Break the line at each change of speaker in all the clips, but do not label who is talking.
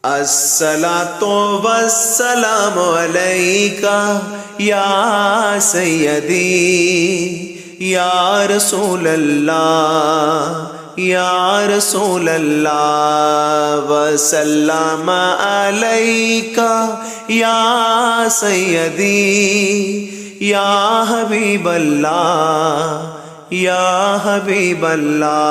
الصلاۃ والسلام علیکہ یا سیدی یا رسول اللہ یا رسول اللہ وسلم علیکہ یا سیدی یا حبیب اللہ یا حبیب اللہ۔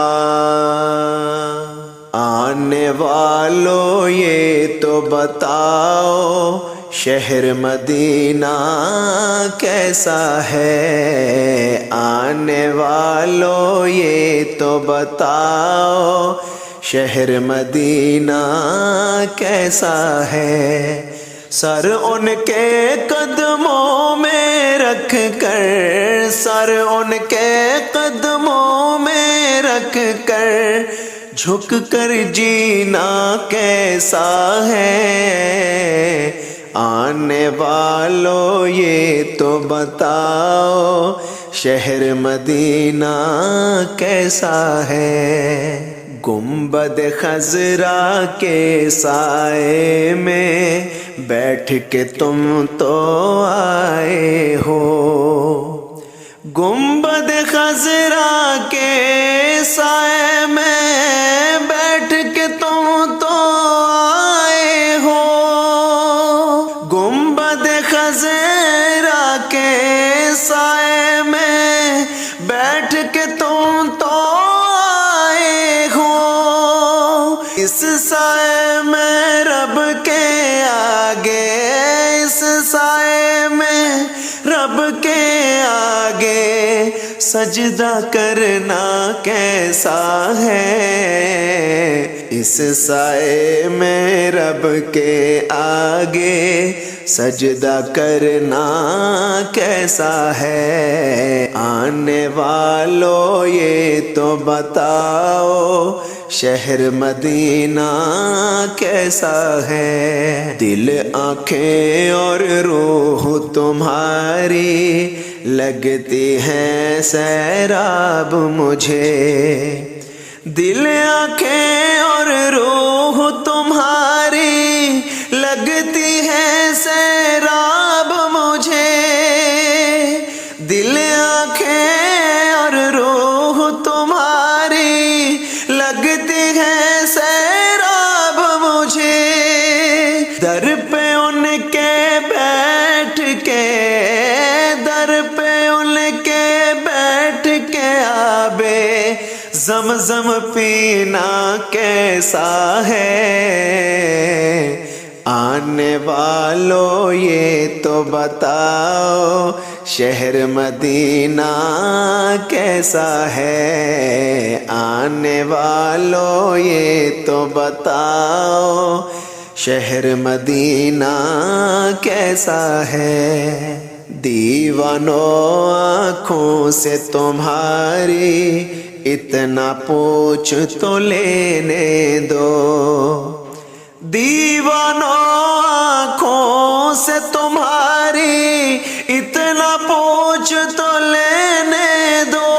آنے والوں یہ تو بتاؤ شہر مدینہ کیسا ہے، آنے والوں یہ تو بتاؤ شہر مدینہ کیسا ہے۔ سر ان کے قدموں میں رکھ کر، سر ان کے قدموں میں رکھ کر جھک کر جینا کیسا ہے، آنے والوں یہ تو بتاؤ شہر مدینہ کیسا ہے۔ گنبد خضرا کے سائے میں بیٹھ کے تم تو آئے ہو، گنبد خضرا کے سائے میں بیٹھ کے تم تو آئے ہو، گنبد خضرا کے سائے میں بیٹھ کے تم تو آئے ہو، اس سائے میں رب کے آگے، اس سائے میں رب کے آگے سجدہ کرنا کیسا ہے، اس سائے میں رب کے آگے سجدہ کرنا کیسا ہے۔ آنے والوں یہ تو بتاؤ شہر مدینہ کیسا ہے۔ دل آنکھیں اور روح تمہاری لگتی ہے سیراب مجھے، دل آنکھیں اور روح تمہاری لگتی ہے سیراب مجھے، دل آنکھیں اور روح تمہاری لگتی ہے سیراب مجھے، در پہ ان کے بیٹھ کے، در پہ ان کے بیٹھ کے آبے زمزم پینا کیسا ہے، آنے والوں یہ تو بتاؤ شہر مدینہ کیسا ہے، آنے والوں یہ تو بتاؤ شہر مدینہ کیسا ہے۔ دیوانوں آنکھوں سے تمہاری اتنا پوچھ تو لینے دو، دیوانوں آنکھوں سے تمہاری اتنا پوچھ تو لینے دو،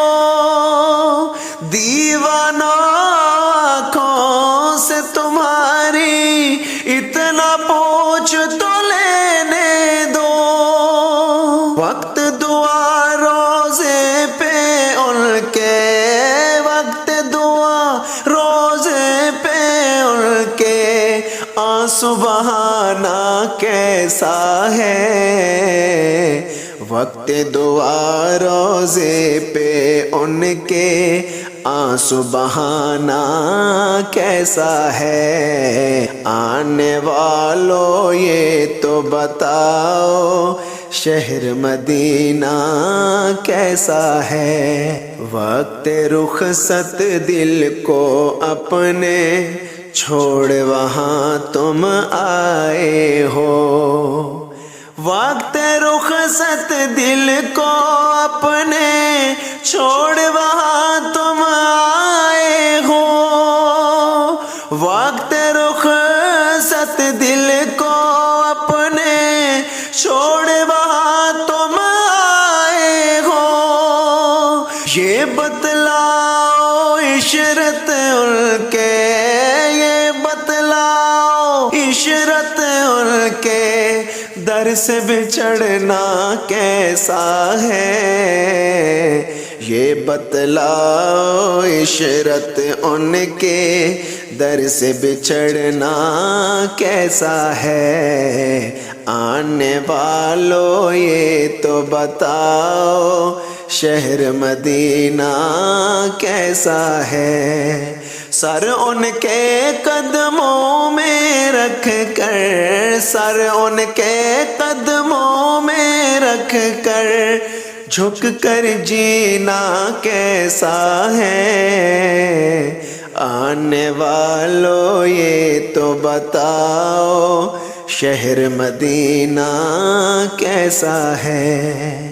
دیوانوں آنکھوں سے تمہاری اتنا پوچھ تو لینے دو، وقت دعا روزے پہ ان کے، وقت دعا روزے پہ ان کے آنسو بہانا کیسا ہے، وقت دعا روزے پہ ان کے آنسو بہانا کیسا ہے، آنے والوں یہ تو بتاؤ شہر مدینہ کیسا ہے۔ وقت رخصت دل کو اپنے چھوڑ وہاں تم آئے ہو، وقت رخصت دل کو اپنے چھوڑ وہاں تم آئے ہو، وقت رخصت دل کو اپنے چھوڑ وہاں تم آئے ہو، یہ بتلاؤ عشرت ان کے، یہ بتلاؤ عشرت ان کے در سے بچھڑنا کیسا ہے، یہ بتلاؤ عشرت ان کے در سے بچھڑنا کیسا ہے، آنے والوں یہ تو بتاؤ شہر مدینہ کیسا ہے، سر ان کے قدموں میں رکھ کر، سر ان کے قدموں میں رکھ کر جھک کر جینا کیسا ہے، آنے والوں یہ تو بتاؤ شہر مدینہ کیسا ہے۔